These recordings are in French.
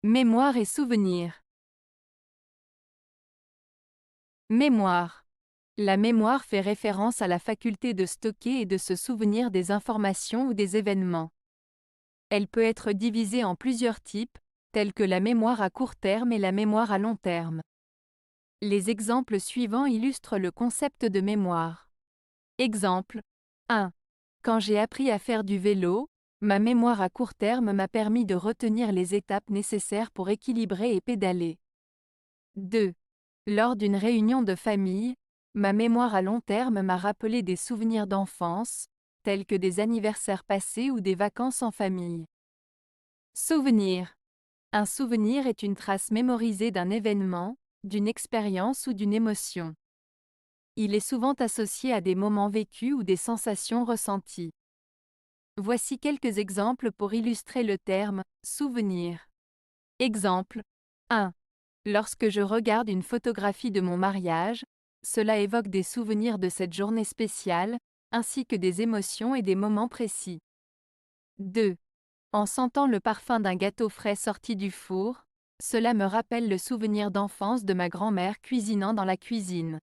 Mémoire et souvenir. Mémoire. La mémoire fait référence à la faculté de stocker et de se souvenir des informations ou des événements. Elle peut être divisée en plusieurs types, tels que la mémoire à court terme et la mémoire à long terme. Les exemples suivants illustrent le concept de mémoire. Exemple 1. Quand j'ai appris à faire du vélo, ma mémoire à court terme m'a permis de retenir les étapes nécessaires pour équilibrer et pédaler. 2. Lors d'une réunion de famille, ma mémoire à long terme m'a rappelé des souvenirs d'enfance, tels que des anniversaires passés ou des vacances en famille. Souvenir. Un souvenir est une trace mémorisée d'un événement, d'une expérience ou d'une émotion. Il est souvent associé à des moments vécus ou des sensations ressenties. Voici quelques exemples pour illustrer le terme « souvenir ». Exemple 1. Lorsque je regarde une photographie de mon mariage, cela évoque des souvenirs de cette journée spéciale, ainsi que des émotions et des moments précis. 2. En sentant le parfum d'un gâteau frais sorti du four, cela me rappelle le souvenir d'enfance de ma grand-mère cuisinant dans la cuisine.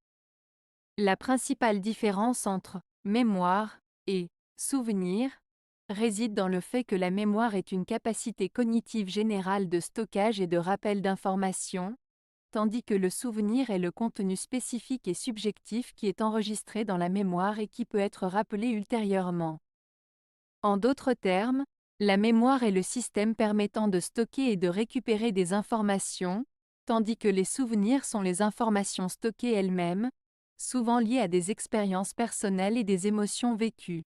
La principale différence entre mémoire et souvenir réside dans le fait que la mémoire est une capacité cognitive générale de stockage et de rappel d'informations, tandis que le souvenir est le contenu spécifique et subjectif qui est enregistré dans la mémoire et qui peut être rappelé ultérieurement. En d'autres termes, la mémoire est le système permettant de stocker et de récupérer des informations, tandis que les souvenirs sont les informations stockées elles-mêmes, souvent liées à des expériences personnelles et des émotions vécues.